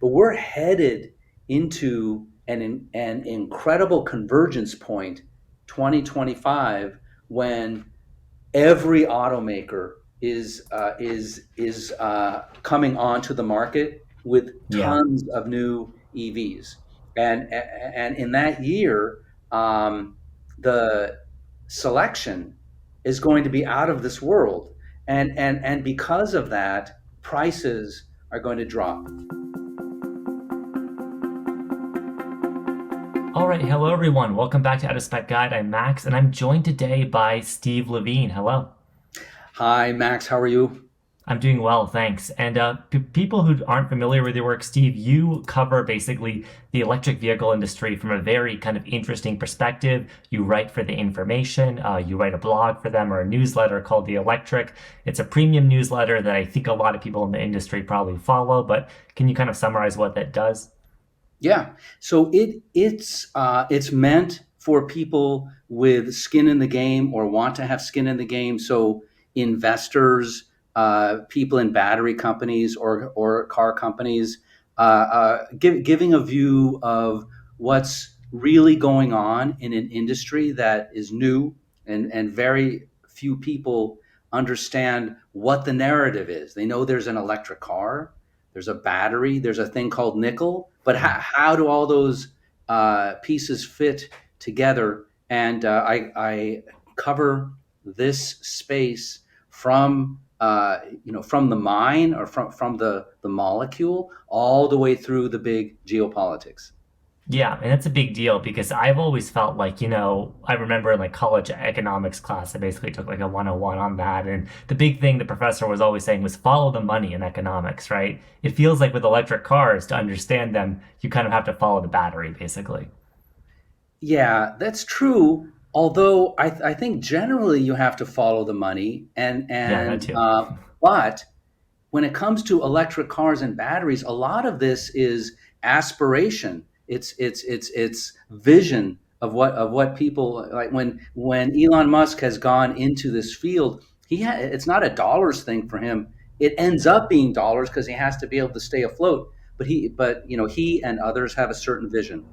But we're headed into an incredible convergence point, 2025, when every automaker is coming onto the market with Yeah. tons of new EVs, and in that year, the selection is going to be out of this world, and because of that, prices are going to drop. All right. Hello, everyone. Welcome back to Out of Spec Guide. I'm Max, and I'm joined today by Steve LeVine. Hello. Hi, Max. How are you? I'm doing well, thanks. And people who aren't familiar with your work, Steve, you cover basically the electric vehicle industry from a very kind of interesting perspective. You write for The Information, you write a blog for them or a newsletter called The Electric. It's a premium newsletter that I think a lot of people in the industry probably follow, but can you kind of summarize what that does? Yeah. So it's meant for people with skin in the game or want to have skin in the game. So investors, people in battery companies or car companies, giving a view of what's really going on in an industry that is new, and very few people understand what the narrative is. They know there's an electric car, there's a battery, there's a thing called nickel, but how do all those pieces fit together? And I cover this space from from the mine, or from the molecule, all the way through the big geopolitics. Yeah, and that's a big deal because I've always felt like, I remember in like college economics class, I basically took like a 101 on that. And the big thing the professor was always saying was follow the money in economics, right? It feels like with electric cars, to understand them, you kind of have to follow the battery, basically. Yeah, that's true. Although I think generally you have to follow the money, Yeah, that too. but when it comes to electric cars and batteries, a lot of this is aspiration. It's vision of what people like. When Elon Musk has gone into this field, it's not a dollars thing for him. It ends up being dollars because he has to be able to stay afloat. But he and others have a certain vision.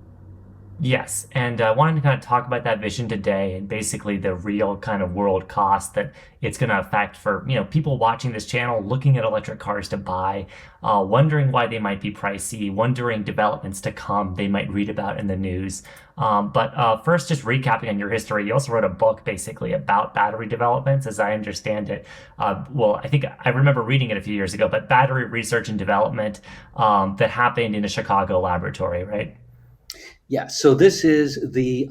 Yes, and I wanted to kind of talk about that vision today and basically the real kind of world cost that it's going to affect for people watching this channel, looking at electric cars to buy, wondering why they might be pricey, wondering developments to come they might read about in the news. But first, just recapping on your history, you also wrote a book basically about battery developments, as I understand it. Well, I think I remember reading it a few years ago, but battery research and development that happened in a Chicago laboratory, right? Yeah, so this is the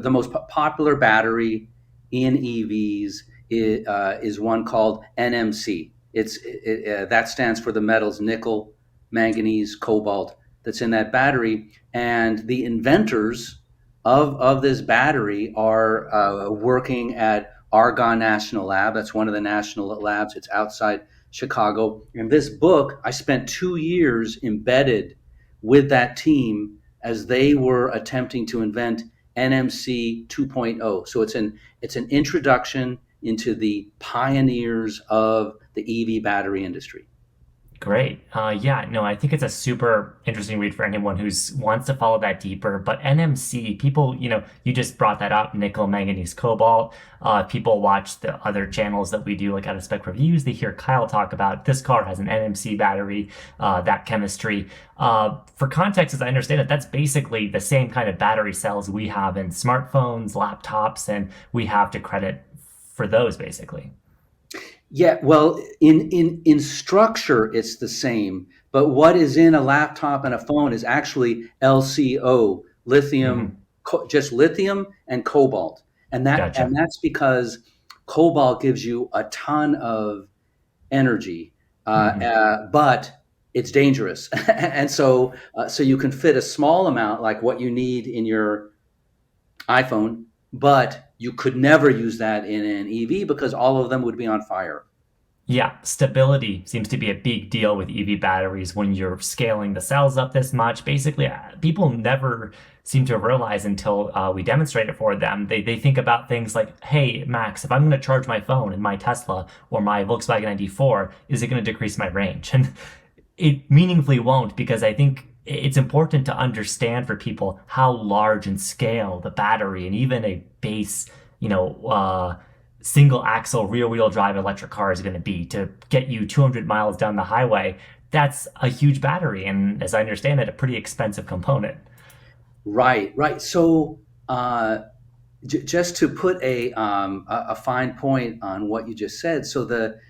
most popular battery in EVs is one called NMC. That stands for the metals nickel, manganese, cobalt that's in that battery, and the inventors of this battery are working at Argonne National Lab. That's one of the national labs. It's outside Chicago. In this book, I spent 2 years embedded with that team as they were attempting to invent NMC 2.0. So it's an introduction into the pioneers of the EV battery industry. Great. Yeah, no, I think it's a super interesting read for anyone who's wants to follow that deeper. But NMC, people, you just brought that up, nickel, manganese, cobalt. People watch the other channels that we do, like out of spec reviews. They hear Kyle talk about this car has an NMC battery, that chemistry. For context, as I understand it, that's basically the same kind of battery cells we have in smartphones, laptops, and we have to credit for those basically. Yeah, well, in structure, it's the same, but what is in a laptop and a phone is actually LCO, lithium, Hmm. just lithium and cobalt, and Gotcha. that's because cobalt gives you a ton of energy, Hmm. but it's dangerous, and so you can fit a small amount, like what you need in your iPhone, but you could never use that in an EV because all of them would be on fire. Yeah, stability seems to be a big deal with EV batteries when you're scaling the cells up this much. Basically, people never seem to realize until we demonstrate it for them. They think about things like, hey, Max, if I'm going to charge my phone in my Tesla or my Volkswagen ID4, is it going to decrease my range? And it meaningfully won't, because I think it's important to understand for people how large in scale the battery and even a base, you know, single axle rear wheel drive electric car is going to be to get you 200 miles down the highway. That's a huge battery, and as I understand it, a pretty expensive component. Right, right. So, just to put a fine point on what you just said, so the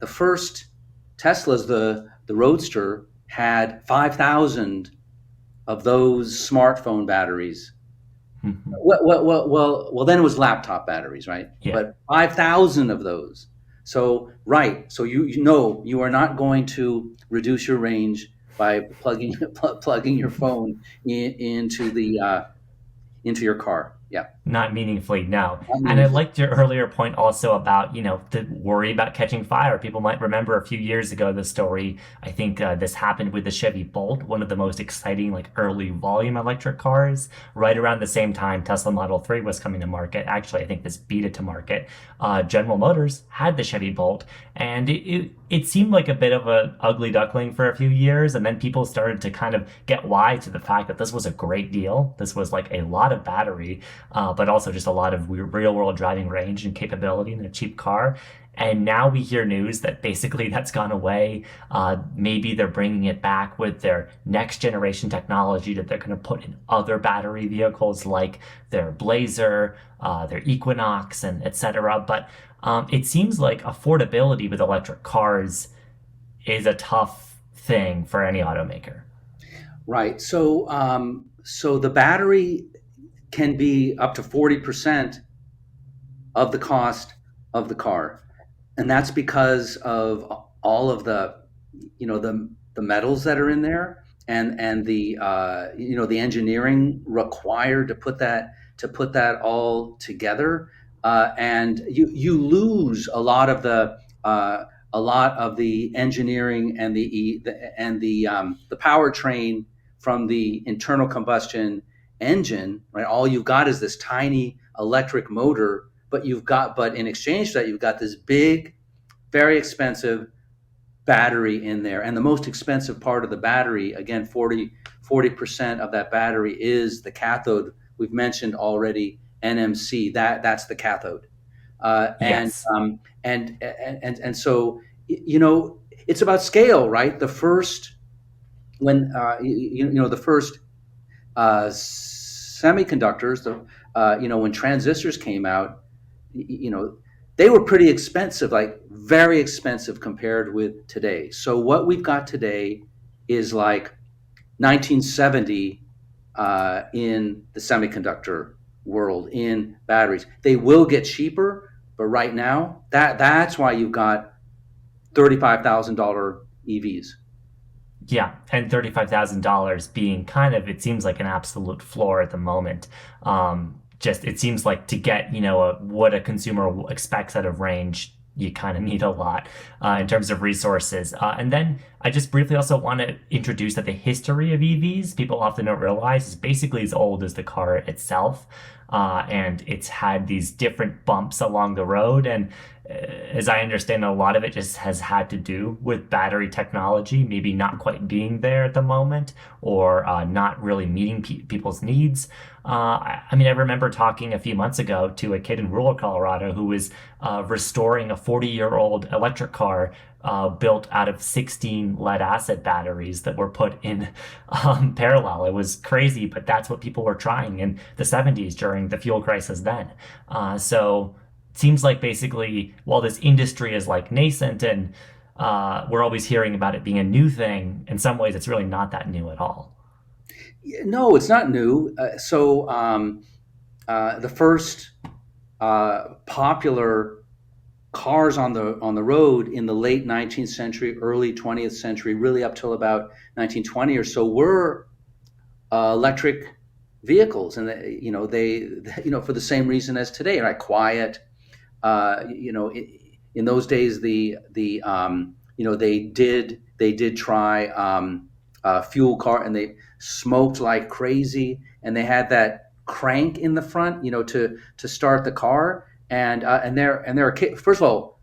first Teslas, the Roadster, had 5,000 of those smartphone batteries. Mhm. Well, then it was laptop batteries, right? Yeah. But 5,000 of those. So, right. So you know you are not going to reduce your range by plugging your phone into your car. Yeah, Not meaningfully, no. not And I meaningfully. liked your earlier point also about, the worry about catching fire. People might remember a few years ago the story. I think this happened with the Chevy Bolt, one of the most exciting, like early volume electric cars. Right around the same time Tesla Model 3 was coming to market. Actually, I think this beat it to market. General Motors had the Chevy Bolt, and it seemed like a bit of an ugly duckling for a few years. And then people started to kind of get wise to the fact that this was a great deal. This was like a lot of battery, but also just a lot of real world driving range and capability in a cheap car. And now we hear news that basically that's gone away. Maybe they're bringing it back with their next generation technology that they're going to put in other battery vehicles like their Blazer, their Equinox, and etc. But it seems like affordability with electric cars is a tough thing for any automaker. Right. So the battery can be up to 40% of the cost of the car, and that's because of all of the metals that are in there, and the engineering required to put that all together, and you lose a lot of the engineering and the powertrain from the internal combustion engine, right? All you've got is this tiny electric motor, but in exchange for that, you've got this big, very expensive battery in there. And the most expensive part of the battery, again, 40% of that battery is the cathode. We've mentioned already NMC. That's the cathode. Uh, and, Yes. um, and so, it's about scale, right? The first, when, the first semiconductors, when transistors came out, you know, they were pretty expensive, like very expensive compared with today. So what we've got today is like 1970 in the semiconductor world in batteries. They will get cheaper, but right now that's why you've got $35,000 EVs. Yeah, and $35,000 being kind of, it seems like an absolute floor at the moment. Just it seems like to get what a consumer expects out of range, you kind of need a lot in terms of resources. And then I just briefly also want to introduce that the history of EVs, people often don't realize, is basically as old as the car itself. And it's had these different bumps along the road. And as I understand, a lot of it just has had to do with battery technology, maybe not quite being there at the moment or not really meeting people's needs. I mean, I remember talking a few months ago to a kid in rural Colorado who was restoring a 40-year-old electric car built out of 16 lead acid batteries that were put in parallel. It was crazy, but that's what people were trying in the 70s during the fuel crisis then. So it seems like basically, while this industry is like nascent and we're always hearing about it being a new thing, in some ways it's really not that new at all. No, it's not new. The first popular cars on the road in the late 19th century, early 20th century, really up till about 1920 or so, were electric vehicles, and they for the same reason as today, right? Quiet, in those days, they did try fuel car, and they smoked like crazy, and they had that crank in the front, to start the car, and there are first of all,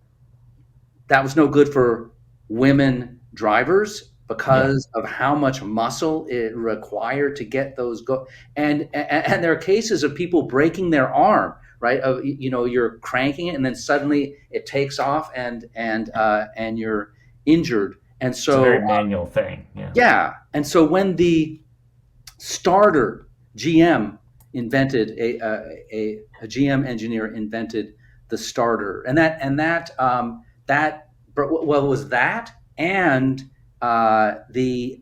that was no good for women drivers Yeah. because of how much muscle it required to get those go. And there are cases of people breaking their arm, right? Of, you're cranking it, and then suddenly it takes off, and you're injured. And It's a very so, manual thing. Yeah. yeah. And so when the starter, GM invented a GM engineer invented the starter, and that was that, and the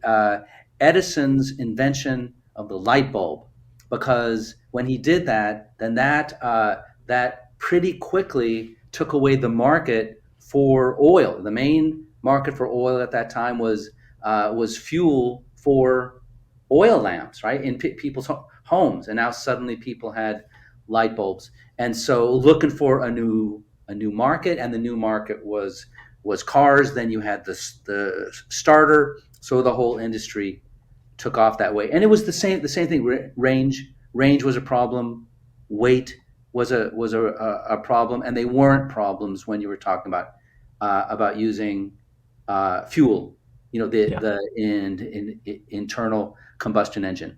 Edison's invention of the light bulb, because when he did that, then that pretty quickly took away the market for oil. The main market for oil at that time was fuel for oil lamps, right, in people's homes, and now suddenly people had light bulbs, and so looking for a new market, and the new market was cars. Then you had the starter, so the whole industry took off that way, and it was the same thing. Range was a problem, weight was a problem, and they weren't problems when you were talking about using fuel, Yeah. the internal combustion engine.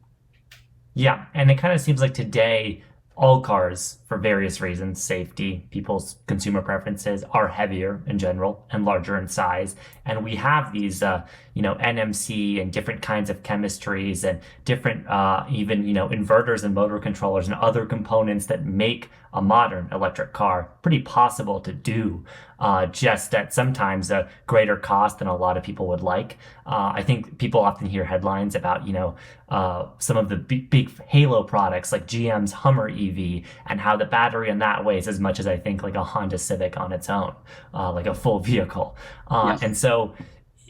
Yeah, and it kind of seems like today all cars, for various reasons, safety, people's consumer preferences, are heavier in general and larger in size. And we have these, NMC and different kinds of chemistries and different, even, inverters and motor controllers and other components that make a modern electric car pretty possible to do, just at sometimes a greater cost than a lot of people would like. I think people often hear headlines about, some of the big Halo products like GM's Hummer EV, and how the battery in that weighs as much as I think like a Honda Civic on its own, like a full vehicle. Yes. And so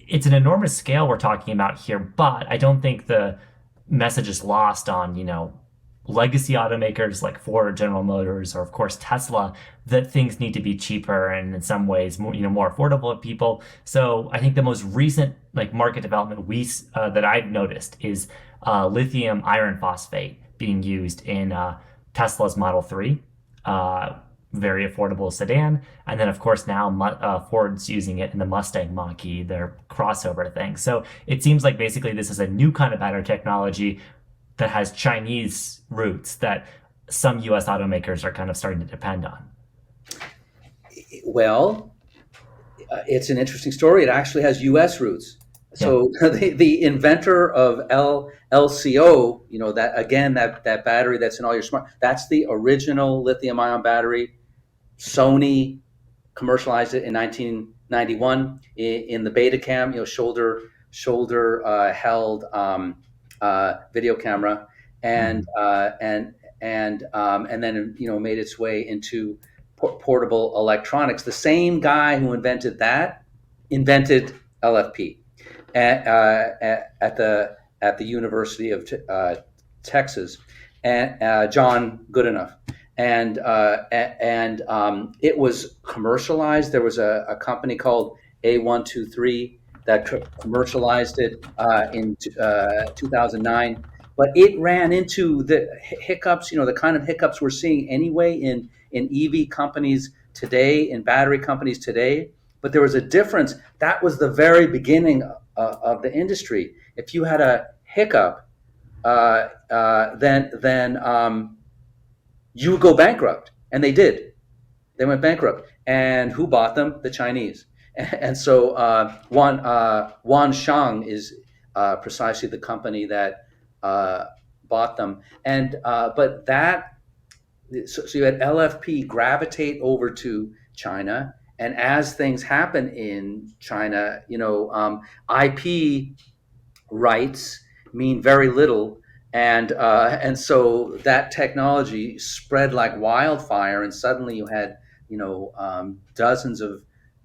it's an enormous scale we're talking about here, but I don't think the message is lost on, legacy automakers like Ford, General Motors, or of course Tesla, that things need to be cheaper and in some ways more affordable to people. So I think the most recent like market development that I've noticed is lithium iron phosphate being used in Tesla's Model 3. Very affordable sedan, and then of course now Ford's using it in the Mustang Mach-E, their crossover thing. So it seems like basically this is a new kind of battery technology that has Chinese roots that some US automakers are kind of starting to depend on. Well, it's an interesting story. It actually has U.S. roots. Yeah. So the inventor of LCO, that again, that battery that's in all your that's the original lithium ion battery. Sony commercialized it in 1991 in the Betacam, shoulder held video camera, and Mhm. uh, and and then made its way into portable electronics. The same guy who invented that invented LFP at the University of Texas, and John Goodenough, and it was commercialized. There was a company called A123 that commercialized it in 2009, but it ran into the hiccups, the kind of hiccups we're seeing anyway in EV companies today, in battery companies today. But there was a difference. That was the very beginning of the industry. If you had a hiccup, then you would go bankrupt, and they did. They went bankrupt, and who bought them? The Chinese. And so Wan Shang is precisely the company that bought them. And but that so you had LFP gravitate over to China, and as things happen in China, IP rights mean very little, and so that technology spread like wildfire, and suddenly you had dozens of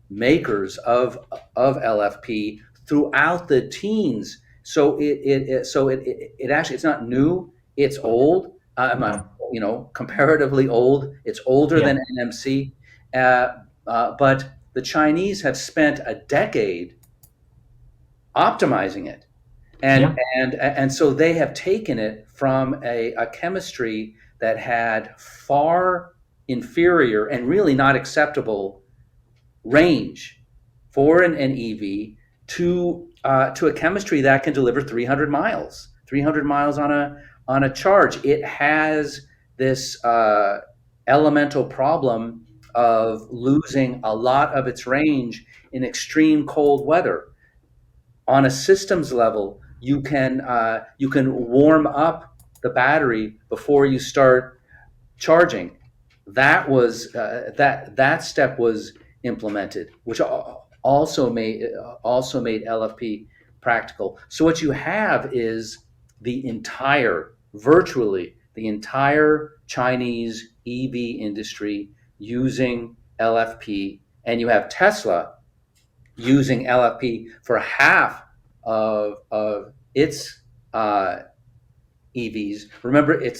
makers of LFP throughout the teens. So it actually, it's not new, it's old. I'm Yeah. not, comparatively old. It's older Yeah. than NMC, uh, but The Chinese have spent a decade optimizing it. And Yeah. and so they have taken it from a chemistry that had far inferior and really not acceptable range for an EV to a chemistry that can deliver 300 miles on a charge. It has this elemental problem of losing a lot of its range in extreme cold weather. On a systems level, you can warm up the battery before you start charging. That step was implemented, which also made LFP practical. So what you have is virtually the entire Chinese EV industry using LFP, and you have Tesla using LFP for half of its EVs. Remember, it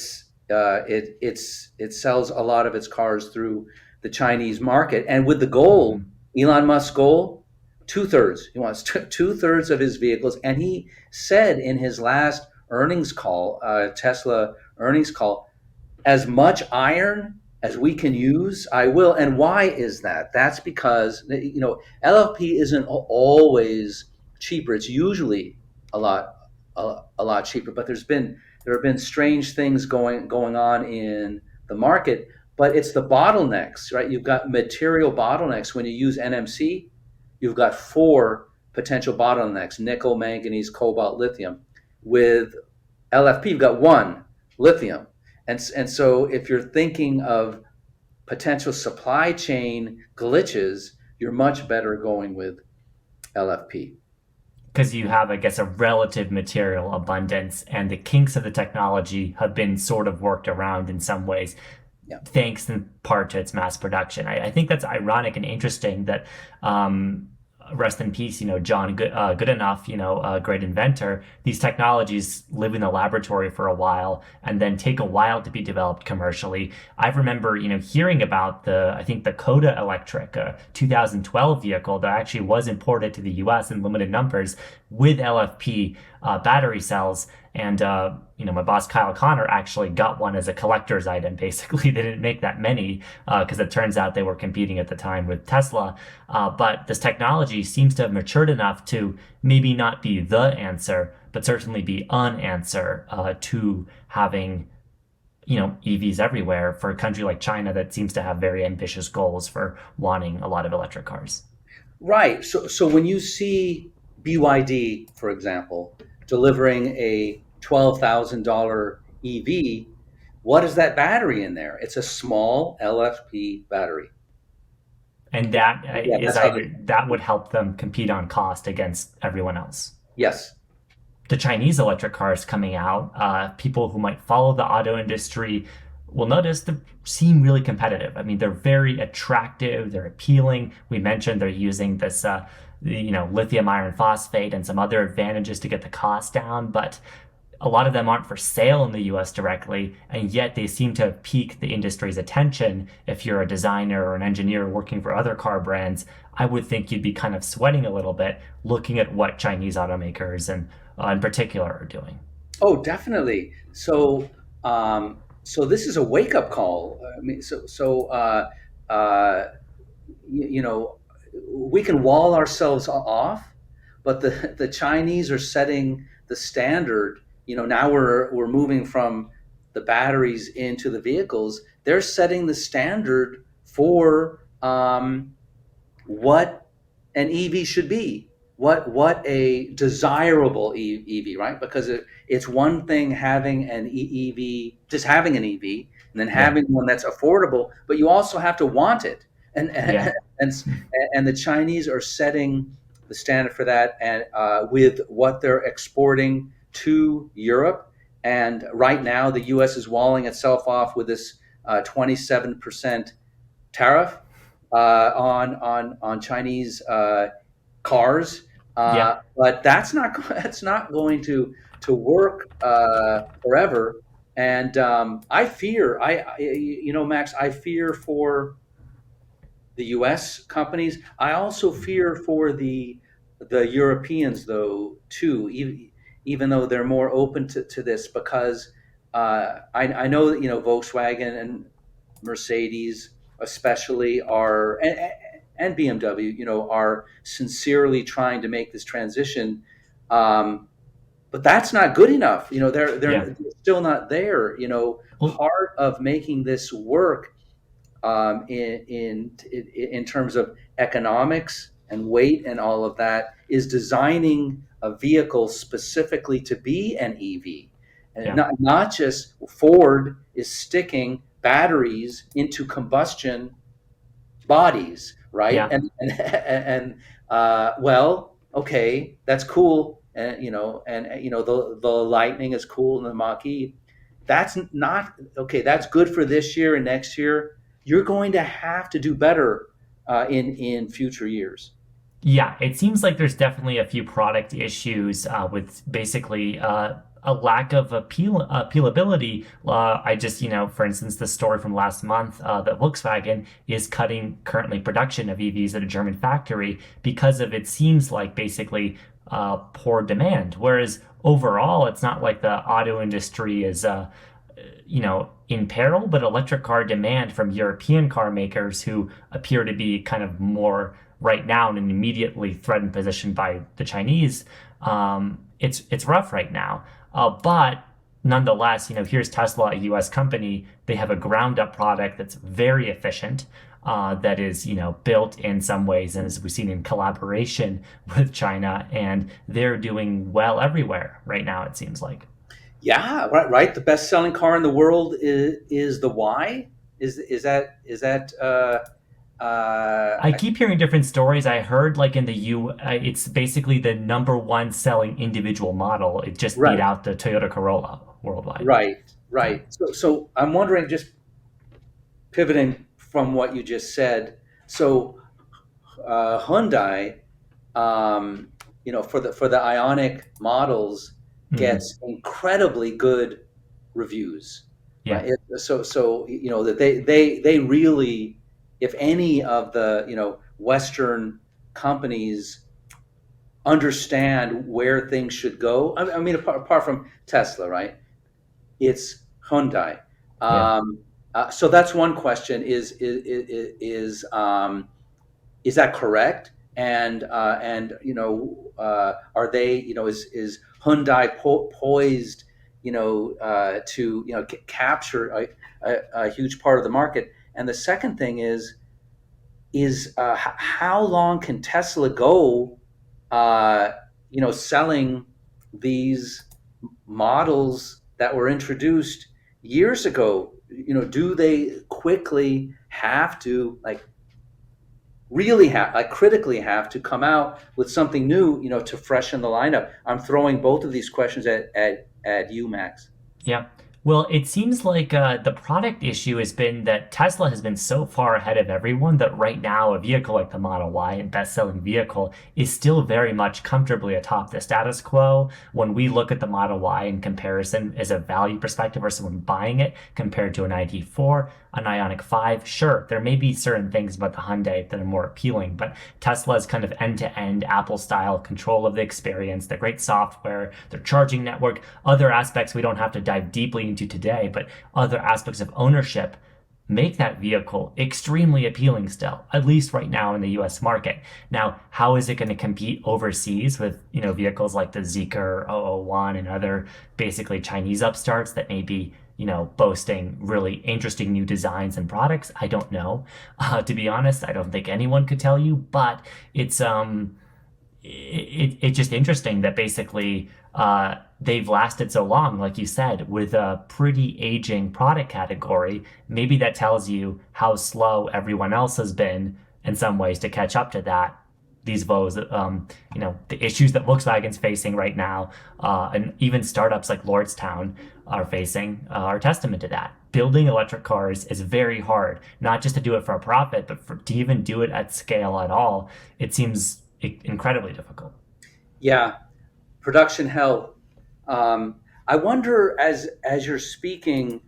sells a lot of its cars through the Chinese market, and with the goal, Mhm. Elon Musk's goal, 2/3. He wants 2/3 of his vehicles, and he said in his last earnings call, Tesla earnings call, as much iron as we can use, I will. And why is that? That's because LFP isn't always cheaper. It's usually a lot a lot cheaper. But there have been strange things going on in the market. But it's the bottlenecks, right? You've got material bottlenecks when you use NMC. You've got four potential bottlenecks: nickel, manganese, cobalt, lithium. With LFP, you've got one: lithium. And so if you're thinking of potential supply chain glitches, you're much better going with LFP. Because you have, I guess, a relative material abundance, and the kinks of the technology have been sort of worked around in some ways, Yeah. thanks in part to its mass production. I think that's ironic and interesting that, rest in peace, John Goodenough, a great inventor. These technologies live in the laboratory for a while and then take a while to be developed commercially. I remember, hearing about I think the Coda Electric, 2012 vehicle that actually was imported to the U.S. in limited numbers with LFP battery cells. And my boss Kyle Connor actually got one as a collector's item. Basically, they didn't make that many because it turns out they were competing at the time with Tesla. But this technology seems to have matured enough to maybe not be the answer, but certainly be an answer to having EVs everywhere for a country like China that seems to have very ambitious goals for wanting a lot of electric cars. Right. So when you see BYD, for example, delivering a $12,000 EV, what is that battery in there? It's a small LFP battery. And that Yeah, is that's how either that would help them compete on cost against everyone else. yes. The Chinese electric cars coming out, people who might follow the auto industry will notice they seem really competitive. I mean, they're very attractive, they're appealing. We mentioned they're using this, lithium iron phosphate and some other advantages to get the cost down, but a lot of them aren't for sale in the US directly, and yet they seem to have piqued the industry's attention. If you're a designer or an engineer working for other car brands, I would think you'd be kind of sweating a little bit looking at what Chinese automakers and in particular are doing. Oh, definitely. So this is a wake up call. I mean, uh, you know, we can wall ourselves off, but the Chinese are setting the standard. Now we're moving from the batteries into the vehicles. They're setting the standard for what an EV should be, what a desirable EV, right? Because it's one thing having an EV, just having an EV, and then Yeah. having one that's affordable, but you also have to want it, and Yeah. and and the Chinese are setting the standard for that, and with what they're exporting to Europe, and right now the U.S. is walling itself off with this 27% tariff on Chinese cars, Yeah. but that's not going to work forever. And I fear, Max, I fear for the U.S. companies. I also fear for the Europeans though too, even though they're more open to this because I know that Volkswagen and Mercedes especially are and BMW are sincerely trying to make this transition. But that's not good enough. Yeah. They're still not there. Well, Part of making this work in terms of economics and weight and all of that is designing a vehicle specifically to be an EV, and yeah. not just Ford is sticking batteries into combustion bodies, right? Yeah. And well, okay, that's cool, and the Lightning is cool and the Mach-E. That's not okay. That's good for this year and next year. You're going to have to do better in future years. Yeah, it seems like there's definitely a few product issues with basically a lack of appealability. I just, for instance, the story from last month that Volkswagen is cutting currently production of EVs at a German factory because of it seems like basically poor demand. Whereas overall, it's not like the auto industry is in peril, but electric car demand from European car makers who appear to be kind of more right now in an immediately threatened position by the Chinese, it's rough right now. But nonetheless, here's Tesla, a U.S. company. They have a ground up product that's very efficient. That is, built in some ways, and as we've seen in collaboration with China, and they're doing well everywhere right now. It seems like. Yeah, right. Right. The best selling car in the world is the Y. Is that I keep hearing different stories. I heard like in the it's basically the number one selling individual model. It just beat right? out the Toyota Corolla worldwide. Right, Yeah, right. So I'm wondering, just pivoting from what you just said. So Hyundai, for the Ionic models, hmm, gets incredibly good reviews, yeah, right? So that they really, if any of the Western companies understand where things should go. I mean, apart from Tesla, right? It's Hyundai. yeah, So that's one question: is that correct? And are they is Hyundai poised to capture a huge part of the market? And the second thing is how long can Tesla go selling these models that were introduced years ago? Do they quickly have to really have critically have to come out with something new to freshen the lineup? I'm throwing both of these questions at you, Max. yeah. Well, it seems like the product issue has been that Tesla has been so far ahead of everyone that right now a vehicle like the Model Y, a best-selling vehicle, is still very much comfortably atop the status quo. When we look at the Model Y in comparison as a value perspective or someone buying it compared to an ID4, an Ioniq 5, sure, there may be certain things about the Hyundai that are more appealing, but Tesla's kind of end-to-end Apple-style control of the experience, the great software, their charging network, other aspects we don't have to dive deeply into today, but other aspects of ownership make that vehicle extremely appealing still, at least right now in the US market. Now, how is it going to compete overseas with, vehicles like the Zeekr 001 and other basically Chinese upstarts that may be, boasting really interesting new designs and products? I don't know. To be honest, I don't think anyone could tell you, but it's just interesting that basically they've lasted so long, like you said, with a pretty aging product category. Maybe that tells you how slow everyone else has been in some ways to catch up to that. These woes, the issues that Volkswagen's facing right now, and even startups like Lordstown are facing, are testament to that. Building electric cars is very hard, not just to do it for a profit, but to even do it at scale at all. It seems incredibly difficult. Yeah, production hell. I wonder, as you're speaking,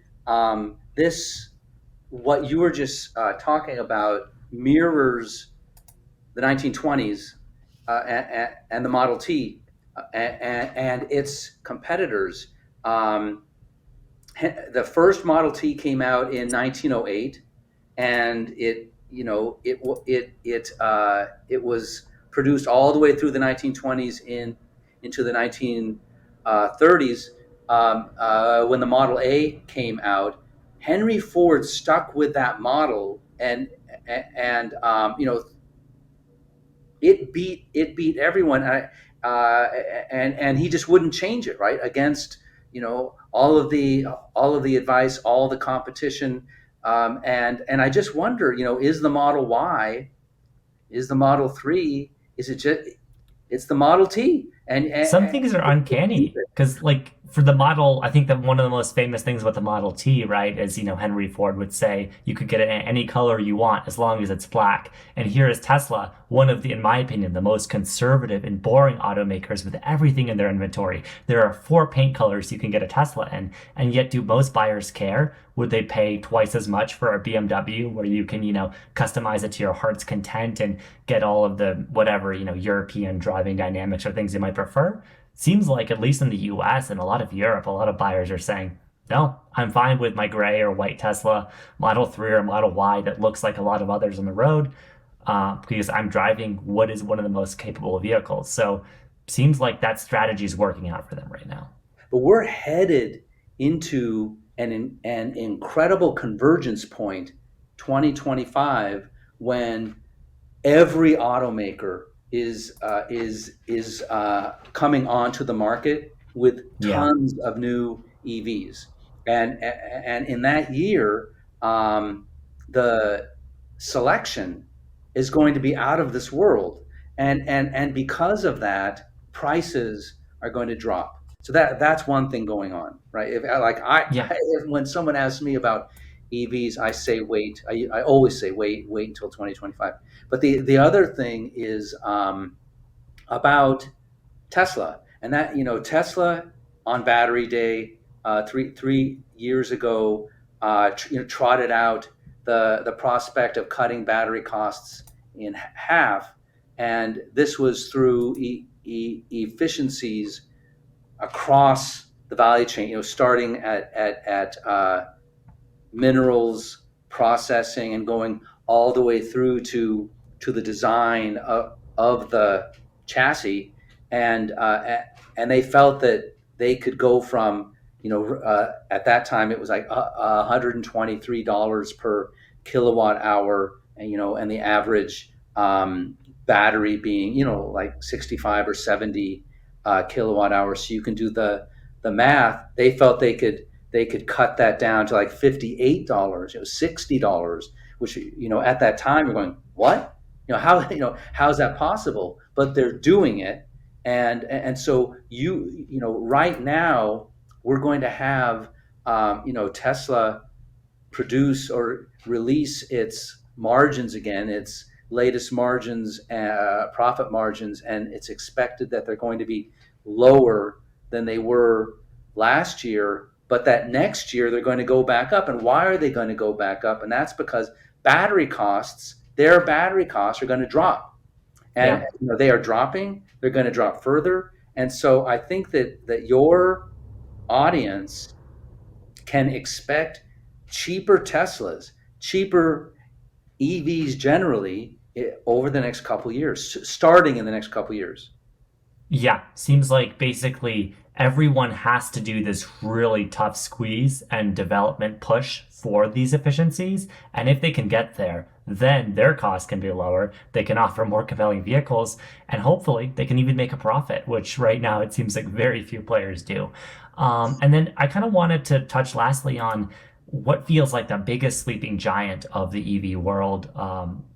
this what you were just talking about. mirrors the 1920s and the Model T and its competitors. Um, the first Model T came out in 1908, and it was produced all the way through the 1920s into the 1930s. When the Model A came out, Henry Ford stuck with that model, and it beat everyone, and he just wouldn't change it, right, against all of the advice, all the competition, and I just wonder, is the Model Y, is the Model 3, is it just it's the Model T, Some and things are uncanny because, like, for the model, I think that one of the most famous things about the Model T, right, is, Henry Ford would say you could get it in any color you want as long as it's black. And here is Tesla, one of the, in my opinion, the most conservative and boring automakers with everything in their inventory. There are four paint colors you can get a Tesla in, and yet do most buyers care? Would they pay twice as much for a BMW where you can, customize it to your heart's content and get all of the whatever, European driving dynamics or things you might prefer? Seems like, at least in the US and a lot of Europe, a lot of buyers are saying, no, I'm fine with my gray or white Tesla Model 3 or Model Y that looks like a lot of others on the road, because I'm driving what is one of the most capable vehicles. So seems like that strategy is working out for them right now. but we're headed into an incredible convergence point, 2025, when every automaker is coming onto the market with Yeah. tons of new EVs, and in that year, the selection is going to be out of this world, and because of that, prices are going to drop. So that's one thing going on, right? If like Yeah. when someone asks me about EVs, I say wait. I always say wait until 2025. But the other thing is about Tesla, and that Tesla on Battery Day, three years ago, trotted out the prospect of cutting battery costs in half, and this was through efficiencies across the value chain. Starting at minerals processing and going all the way through to the design of the chassis, and they felt that they could go from at that time it was like $123 per kilowatt hour, and the average battery being like 65 or 70 kilowatt hours. So you can do the math. They felt they could cut that down to like $58, $60, which at that time you're going, what? How's that possible? But they're doing it, and so right now we're going to have Tesla produce or release its margins again, its latest margins, profit margins, and it's expected that they're going to be lower than they were last year, but that next year they're going to go back up. And why are they going to go back up? And that's because their battery costs are going to drop, and Yeah. they are dropping. They're going to drop further, and so I think that your audience can expect cheaper Teslas, cheaper EVs generally, over the next couple of years, starting in the next couple of years. Yeah, seems like basically everyone has to do this really tough squeeze and development push for these efficiencies. And if they can get there, then their costs can be lower. They can offer more compelling vehicles, and hopefully they can even make a profit, which right now it seems like very few players do. And then I kind of wanted to touch lastly on what feels like the biggest sleeping giant of the EV world,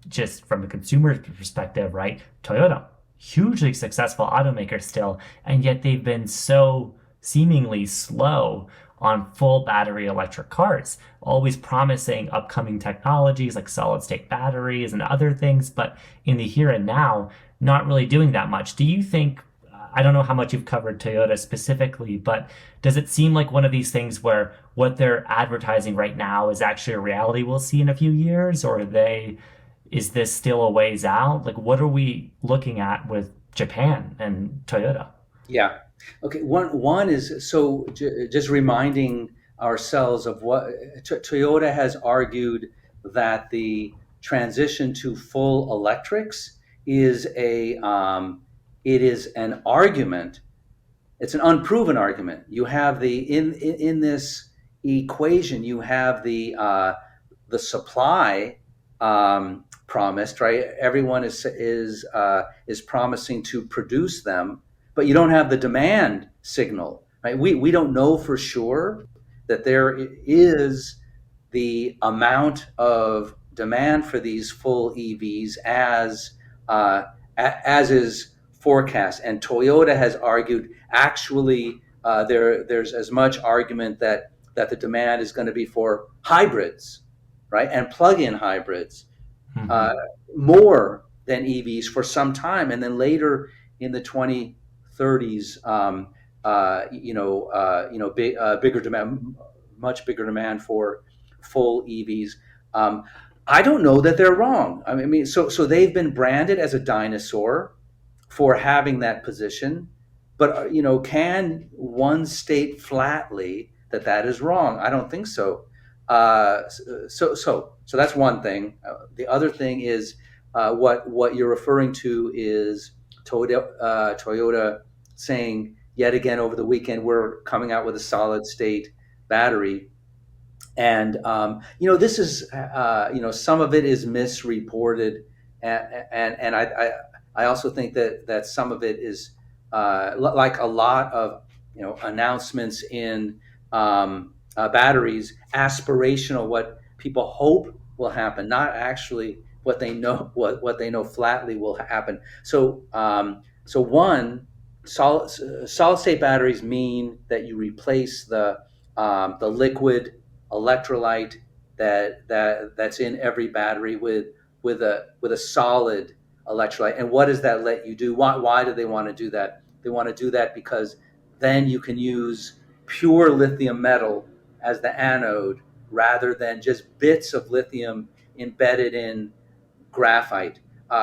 just from a consumer perspective, right? Toyota, hugely successful automaker still, and yet they've been so seemingly slow on full battery electric cars, always promising upcoming technologies like solid state batteries and other things, but in the here and now, not really doing that much. Do you think, I don't know how much you've covered Toyota specifically, but does it seem like one of these things where what they're advertising right now is actually a reality we'll see in a few years, or are they is this still a ways out? Like, what are we looking at with Japan and Toyota? Yeah. Okay. One is so just reminding ourselves of what Toyota has argued that the transition to full electrics is a it is an argument. It's an unproven argument. You have in this equation, you have the supply promised, right? Everyone is promising to produce them, but you don't have the demand signal, right? We don't know for sure that there is the amount of demand for these full EVs uh, as is forecast. And Toyota has argued actually there's as much argument that the demand is going to be for hybrids, right, and plug-in hybrids uh, Mm-hmm. more than EVs for some time, and then later in the 2030s, bigger demand, much bigger demand for full EVs. Um, I don't know that they're wrong. I mean, so they've been branded as a dinosaur for having that position. But can one state flatly that that is wrong? I don't think so. So that's one thing. The other thing is what you're referring to is Toyota saying yet again over the weekend we're coming out with a solid state battery, and this is some of it is misreported, and I also think that some of it is like a lot of announcements in batteries, aspirational, what people hope will happen, not actually what they know what they know flatly will happen. So one, solid state batteries mean that you replace the liquid electrolyte that's in every battery with a solid electrolyte. And what does that let you do? Why do they want to do that? They want to do that because then you can use pure lithium metal as the anode rather than just bits of lithium embedded in graphite.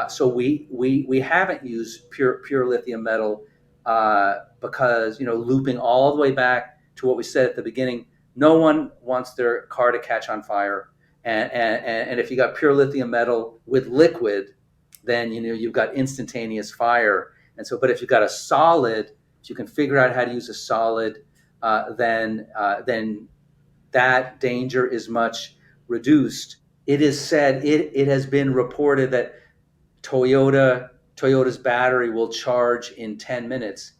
So we haven't used pure lithium metal because looping all the way back to what we said at the beginning, no one wants their car to catch on fire, and if you got pure lithium metal with liquid, then you've got instantaneous fire. And so, but if you've got a solid, if you can figure out how to use a solid, then that danger is much reduced. It is said, it has been reported that Toyota's battery will charge in 10 minutes,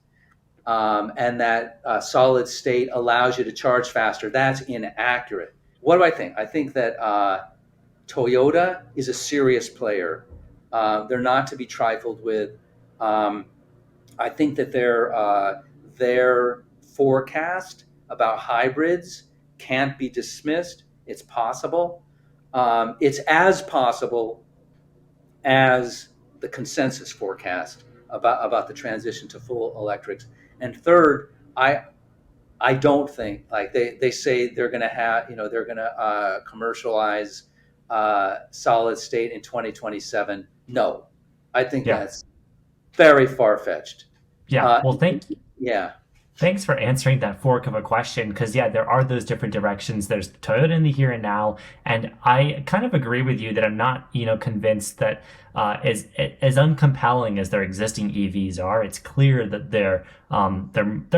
and that solid state allows you to charge faster. That's inaccurate. What do I think? I think that Toyota is a serious player. They're not to be trifled with. Um, I think that their forecast about hybrids can't be dismissed. It's possible. It's as possible as the consensus forecast about the transition to full electrics. And third, I don't think, like they say they're going to have, they're going to commercialize solid state in 2027. No, I think Yeah. that's very far fetched. Yeah. Uh, Well, yeah, thanks for answering that fork of a question because, yeah, there are those different directions. There's Toyota in the here and now. And I kind of agree with you that I'm not, convinced that as uncompelling as their existing EVs are, it's clear that their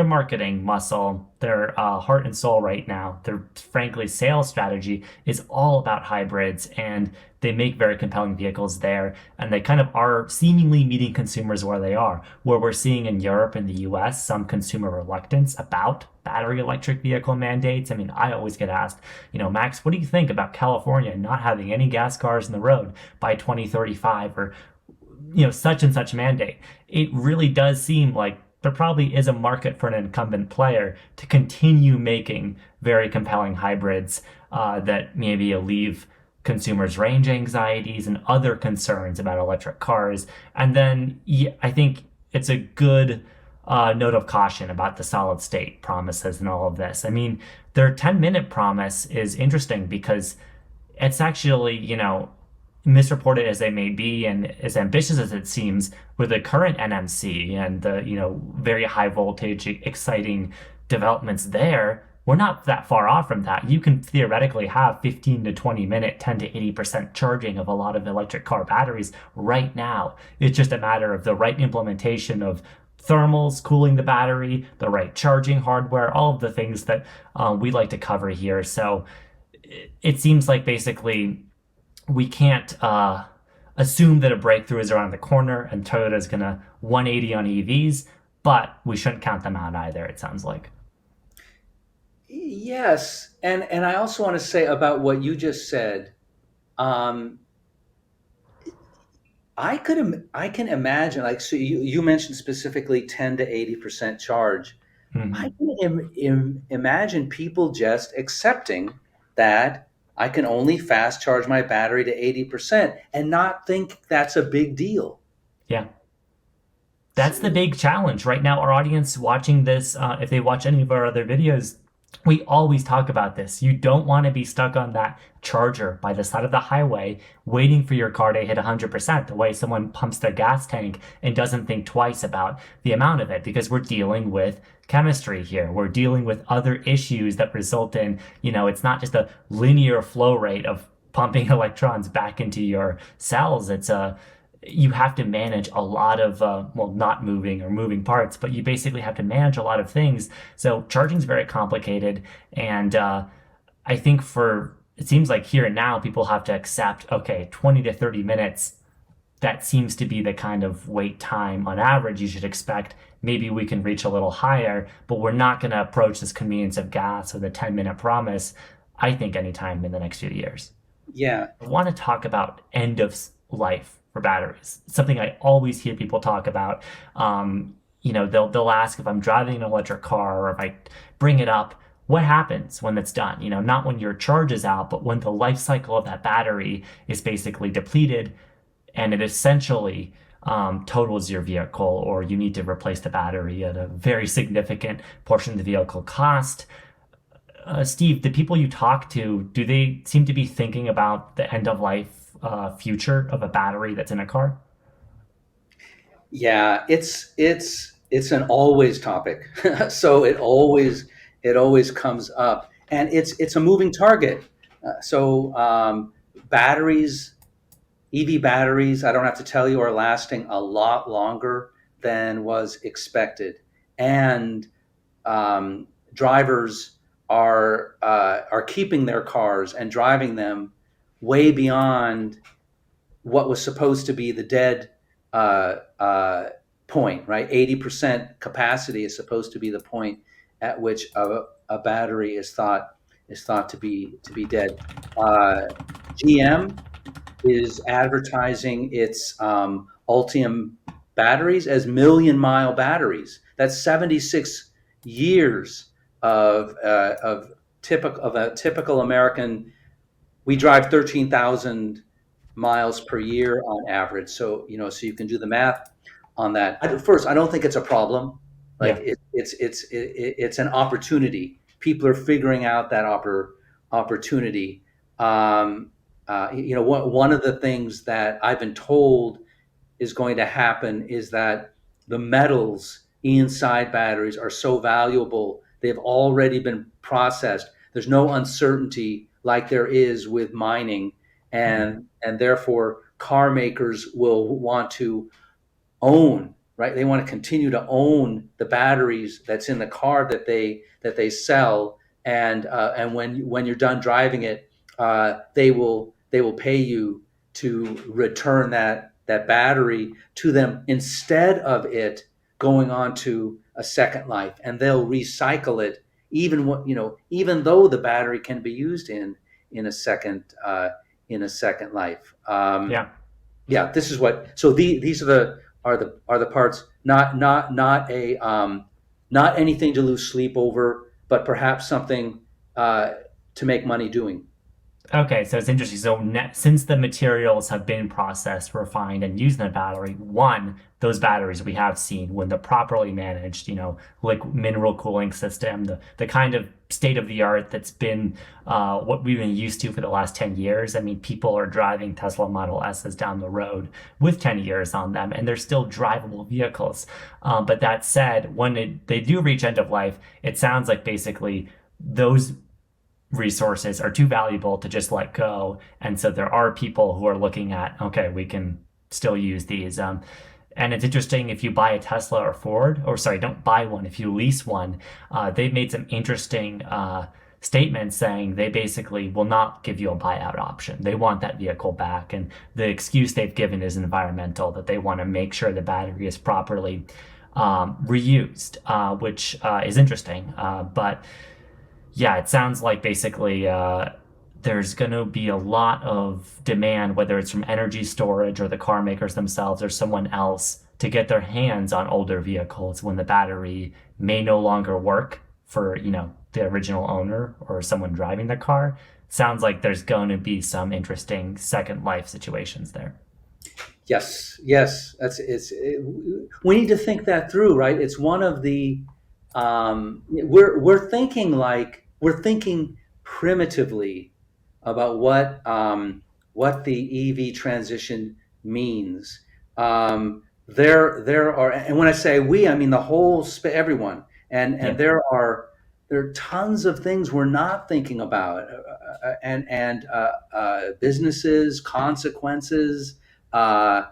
marketing muscle, their heart and soul right now, their frankly sales strategy is all about hybrids, and they make very compelling vehicles there, and they kind of are seemingly meeting consumers where they are. Where we're seeing in Europe and the US some consumer reluctance about battery electric vehicle mandates. I mean, I always get asked, Max, what do you think about California not having any gas cars in the road by 2035 or, such and such mandate? It really does seem like there probably is a market for an incumbent player to continue making very compelling hybrids that maybe alleviate consumers' range anxieties and other concerns about electric cars. And then I think it's a good note of caution about the solid state promises and all of this. I mean, their 10-minute promise is interesting because it's actually, misreported as they may be and as ambitious as it seems with the current NMC and the very high voltage exciting developments there, we're not that far off from that. You can theoretically have 15 to 20 minute 10 to 80% charging of a lot of electric car batteries right now. It's just a matter of the right implementation of thermals cooling the battery, the right charging hardware, all of the things that we like to cover here. So it seems like basically we can't assume that a breakthrough is around the corner and Toyota is going to 180 on EVs, but we shouldn't count them out either, it sounds like. Yes, and I also want to say about what you just said. Um, I can imagine, like, so you mentioned specifically 10 to 80% charge. I Mm-hmm. can imagine people just accepting that I can only fast charge my battery to 80% and not think that's a big deal. Yeah. That's the big challenge right now. Our audience watching this, if they watch any of our other videos, we always talk about this. You don't want to be stuck on that charger by the side of the highway waiting for your car to hit 100%, the way someone pumps their gas tank and doesn't think twice about the amount of it, because we're dealing with chemistry here. We're dealing with other issues that result in, it's not just a linear flow rate of pumping electrons back into your cells. You have to manage a lot of not moving or moving parts, but you basically have to manage a lot of things. So charging is very complicated, and I think for it seems like here and now people have to accept, okay, 20 to 30 minutes, that seems to be the kind of wait time on average you should expect. Maybe we can reach a little higher, but we're not going to approach this convenience of gas or the 10-minute promise, I think, anytime in the next few years. Yeah, I want to talk about end of life for batteries. It's something I always hear people talk about. They'll ask if I'm driving an electric car or if I bring it up, what happens when it's done? Not when your charge is out, but when the life cycle of that battery is basically depleted and it essentially totals your vehicle, or you need to replace the battery at a very significant portion of the vehicle cost. Steve, the people you talk to, do they seem to be thinking about the end of life future of a battery that's in a car? yeah, it's an always topic. So it always comes up, and it's a moving target. So batteries, EV batteries, I don't have to tell you, are lasting a lot longer than was expected, and drivers are keeping their cars and driving them way beyond what was supposed to be the dead uh, uh, point, right? 80% capacity is supposed to be the point at which a battery is thought to be dead. Uh, GM is advertising its Ultium batteries as million-mile batteries. That's 76 years of a typical American. We drive 13,000 miles per year on average. So you can do the math on that. First, I don't think it's a problem. Like Yeah. it's an opportunity. People are figuring out that opportunity. One of the things that I've been told is going to happen is that the metals inside batteries are so valuable. They've already been processed. There's no uncertainty like there is with mining, Mhm. and therefore car makers will want to own, right? They want to continue to own the batteries that's in the car that they sell, and when you're done driving it, they will pay you to return that battery to them instead of it going on to a second life, and they'll recycle it even though the battery can be used in a second life. Yeah. Yeah, this is what. So these are the parts. Not anything to lose sleep over, but perhaps something uh, to make money doing. Okay, so it's interesting. So since the materials have been processed, refined, and used in the battery, one, those batteries we have seen when they're properly managed, like mineral cooling system, the kind of state of the art that's been what we've been used to for the last 10 years. I mean, people are driving Tesla Model S's down the road with 10 years on them, and they're still drivable vehicles. But that said, when they do reach end of life, it sounds like basically those resources are too valuable to just let go. And so there are people who are looking at, okay, we can still use these. And it's interesting if you buy a Tesla or Ford, or sorry, don't buy one, if you lease one, they've made some interesting statements saying they basically will not give you a buyout option. They want that vehicle back. And the excuse they've given is environmental, that they want to make sure the battery is properly reused, which is interesting. But yeah, it sounds like basically there's going to be a lot of demand, whether it's from energy storage or the car makers themselves or someone else, to get their hands on older vehicles when the battery may no longer work for, the original owner or someone driving the car. Sounds like there's going to be some interesting second life situations there. Yes, yes, we need to think that through, right? It's one of the we're thinking primitively about what the EV transition means. There are, and when I say we, I mean the whole everyone, and Yeah. there are tons of things we're not thinking about, and businesses, consequences, uh,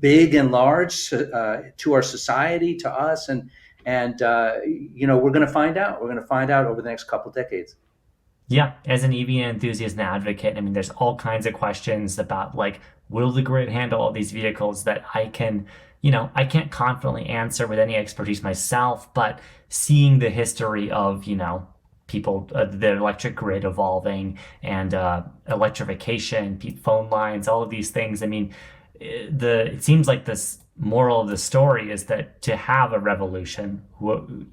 big and large, to our society, to us, and we're going to find out. We're going to find out over the next couple decades. Yeah, as an EV enthusiast and advocate, I mean, there's all kinds of questions about like, will the grid handle all these vehicles that I can't confidently answer with any expertise myself, but seeing the history of, people, the electric grid evolving and electrification, phone lines, all of these things. I mean, it seems like this moral of the story is that to have a revolution,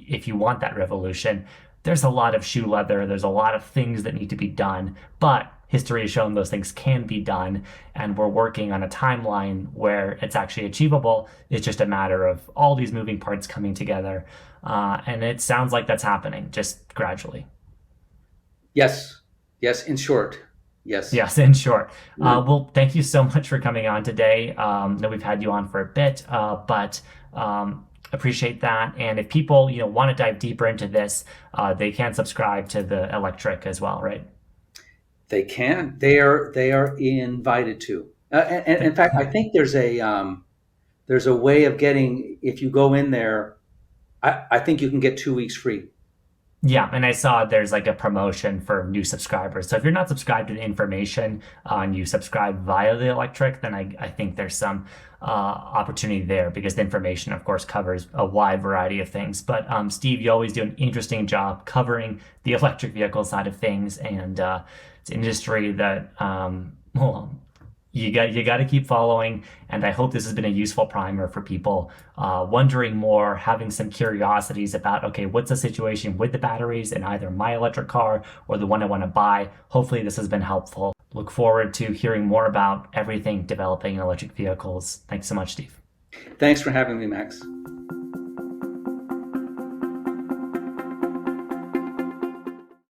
if you want that revolution, there's a lot of shoe leather, there's a lot of things that need to be done, but history has shown those things can be done, and we're working on a timeline where it's actually achievable. It's just a matter of all these moving parts coming together, and it sounds like that's happening just gradually. Yes, yes. In short, yes. Yes, in short. Well, thank you so much for coming on today. I know we've had you on for a bit, but appreciate that. And if people, want to dive deeper into this, they can subscribe to the electric as well, right? They can. They are invited to. And in fact, I think there's a way of getting, if you go in there. I think you can get 2 weeks free. Yeah, and I saw there's like a promotion for new subscribers. So if you're not subscribed to the information and you subscribe via the electric, then I think there's some opportunity there because the information, of course, covers a wide variety of things. But Steve, you always do an interesting job covering the electric vehicle side of things, and it's an industry that well, you got to keep following. And I hope this has been a useful primer for people wondering more, having some curiosities about, okay, what's the situation with the batteries in either my electric car or the one I want to buy. Hopefully this has been helpful. Look forward to hearing more about everything developing in electric vehicles. Thanks so much, Steve. Thanks for having me, Max.